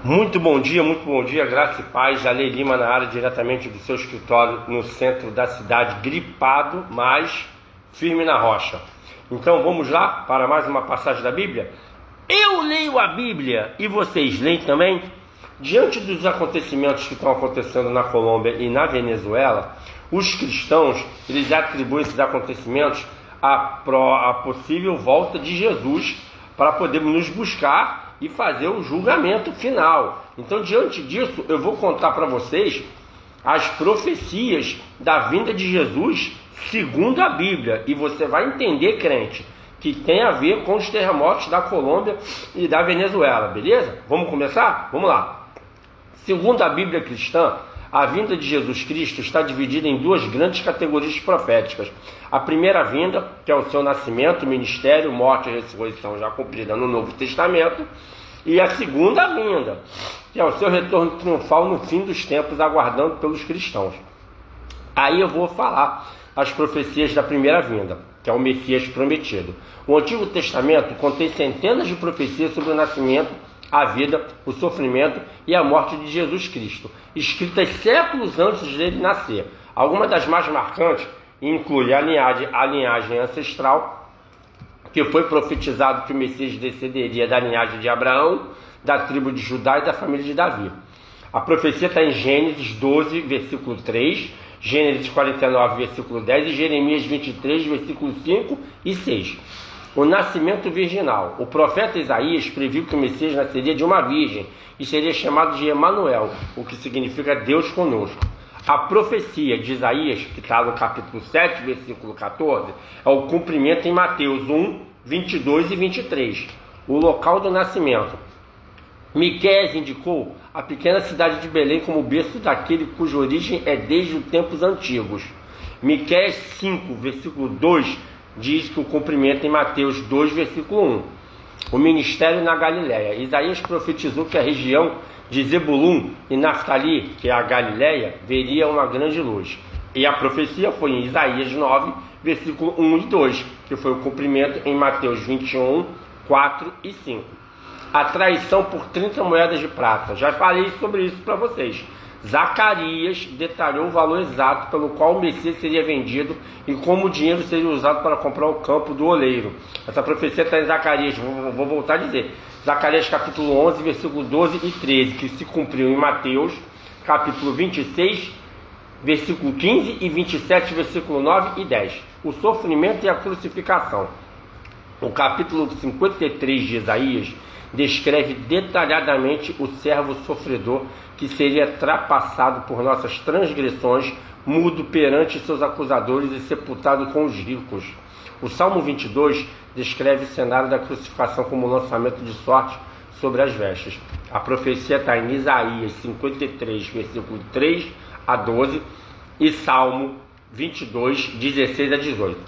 Muito bom dia, graça e paz. Jalei Lima na área, diretamente do seu escritório no centro da cidade, gripado, mas firme na rocha. Então vamos lá para mais uma passagem da Bíblia? Eu leio a Bíblia e vocês leem também? Diante dos acontecimentos que estão acontecendo na Colômbia e na Venezuela, os cristãos eles atribuem esses acontecimentos à possível volta de Jesus para podermos nos buscar e fazer o julgamento final. Então, diante disso, eu vou contar para vocês as profecias da vinda de Jesus segundo a Bíblia. E você vai entender, crente, que tem a ver com os terremotos da Colômbia e da Venezuela, beleza? Vamos começar? Vamos lá. Segundo a Bíblia cristã, a vinda de Jesus Cristo está dividida em duas grandes categorias proféticas. A primeira vinda, que é o seu nascimento, ministério, morte e ressurreição já cumprida no Novo Testamento. E a segunda vinda, que é o seu retorno triunfal no fim dos tempos, aguardando pelos cristãos. Aí eu vou falar as profecias da primeira vinda, que é o Messias prometido. O Antigo Testamento contém centenas de profecias sobre o nascimento, a vida, o sofrimento e a morte de Jesus Cristo, escritas séculos antes dele nascer. Algumas das mais marcantes incluem a linhagem ancestral, que foi profetizado que o Messias descenderia da linhagem de Abraão, da tribo de Judá e da família de Davi. A profecia está em Gênesis 12, versículo 3, Gênesis 49, versículo 10 e Jeremias 23, versículo 5 e 6. O nascimento virginal. O profeta Isaías previu que o Messias nasceria de uma virgem e seria chamado de Emanuel, o que significa Deus conosco. A profecia de Isaías, que está no capítulo 7, versículo 14, é o cumprimento em Mateus 1, 22 e 23. O local do nascimento. Miqueias indicou a pequena cidade de Belém como berço daquele cuja origem é desde os tempos antigos. Miqueias 5, versículo 2, diz que o cumprimento em Mateus 2, versículo 1. O ministério na Galileia. Isaías profetizou que a região de Zebulum e Naftali, que é a Galileia, veria uma grande luz. E a profecia foi em Isaías 9, versículo 1 e 2, que foi o cumprimento em Mateus 21, 4 e 5. A traição por 30 moedas de prata. Já falei sobre isso para vocês. Zacarias detalhou o valor exato pelo qual o Messias seria vendido e como o dinheiro seria usado para comprar o campo do oleiro. Essa profecia está em Zacarias, vou voltar a dizer. Zacarias capítulo 11, versículo 12 e 13, que se cumpriu em Mateus capítulo 26, versículo 15 e 27, versículo 9 e 10. O sofrimento e a crucificação. O capítulo 53 de Isaías descreve detalhadamente o servo sofredor que seria trapassado por nossas transgressões, mudo perante seus acusadores e sepultado com os ricos. O Salmo 22 descreve o cenário da crucificação como um lançamento de sorte sobre as vestes. A profecia está em Isaías 53, versículo 3 a 12 e Salmo 22, 16 a 18.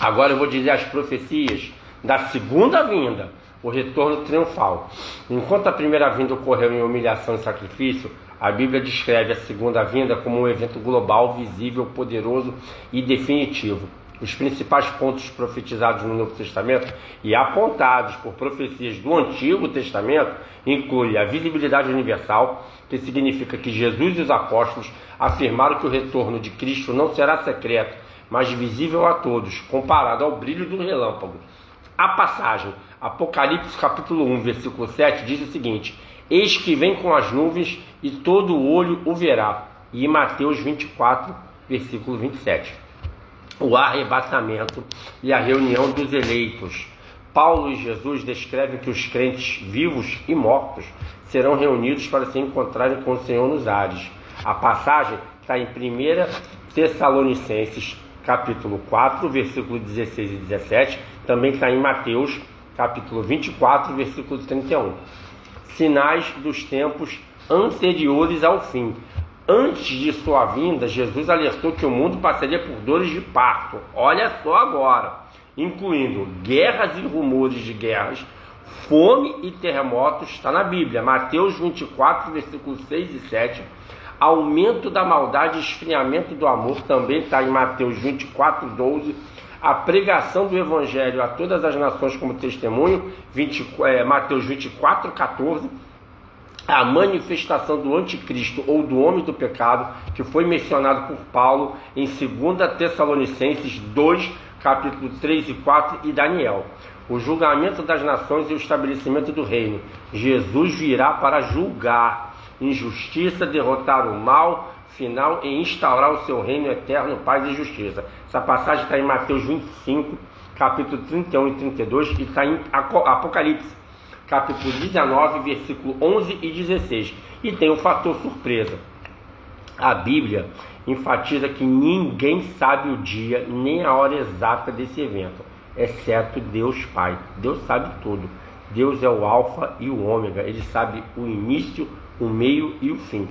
Agora eu vou dizer as profecias da segunda vinda, o retorno triunfal. Enquanto a primeira vinda ocorreu em humilhação e sacrifício, a Bíblia descreve a segunda vinda como um evento global, visível, poderoso e definitivo. Os principais pontos profetizados no Novo Testamento e apontados por profecias do Antigo Testamento incluem a visibilidade universal, que significa que Jesus e os apóstolos afirmaram que o retorno de Cristo não será secreto, mas visível a todos, comparado ao brilho do relâmpago. A passagem, Apocalipse capítulo 1, versículo 7, diz o seguinte: eis que vem com as nuvens e todo o olho o verá. E Mateus 24, versículo 27. O arrebatamento e a reunião dos eleitos. Paulo e Jesus descrevem que os crentes vivos e mortos serão reunidos para se encontrarem com o Senhor nos ares. A passagem está em 1 Tessalonicenses capítulo 4, versículo 16 e 17, também está em Mateus, capítulo 24, versículo 31. Sinais dos tempos anteriores ao fim. Antes de sua vinda, Jesus alertou que o mundo passaria por dores de parto. Olha só agora, incluindo guerras e rumores de guerras, fome e terremotos, está na Bíblia, Mateus 24, versículos 6 e 7, aumento da maldade e esfriamento do amor, também está em Mateus 24, 12, a pregação do Evangelho a todas as nações como testemunho, Mateus 24, 14, a manifestação do anticristo ou do homem do pecado, que foi mencionado por Paulo em 2 Tessalonicenses 2, capítulo 3 e 4 e Daniel. O julgamento das nações e o estabelecimento do reino. Jesus virá para julgar injustiça, derrotar o mal final e instaurar o seu reino eterno, paz e justiça. Essa passagem está em Mateus 25, capítulo 31 e 32, e está em Apocalipse, capítulo 19, versículo 11 e 16. E tem um fator surpresa. A Bíblia enfatiza que ninguém sabe o dia nem a hora exata desse evento, exceto Deus Pai. Deus sabe tudo. Deus é o alfa e o ômega. Ele sabe o início, o meio e o fim.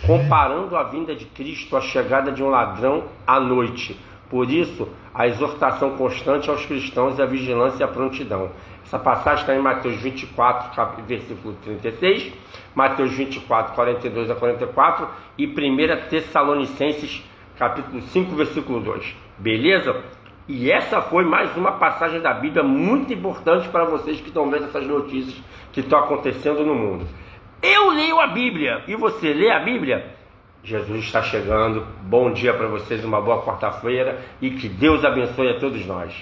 Comparando a vinda de Cristo à chegada de um ladrão à noite. Por isso, a exortação constante aos cristãos e a vigilância e a prontidão. Essa passagem está em Mateus 24, versículo 36, Mateus 24, 42 a 44 e 1 Tessalonicenses, capítulo 5, versículo 2. Beleza? E essa foi mais uma passagem da Bíblia muito importante para vocês que estão vendo essas notícias que estão acontecendo no mundo. Eu leio a Bíblia e você lê a Bíblia? Jesus está chegando. Bom dia para vocês, uma boa quarta-feira e que Deus abençoe a todos nós.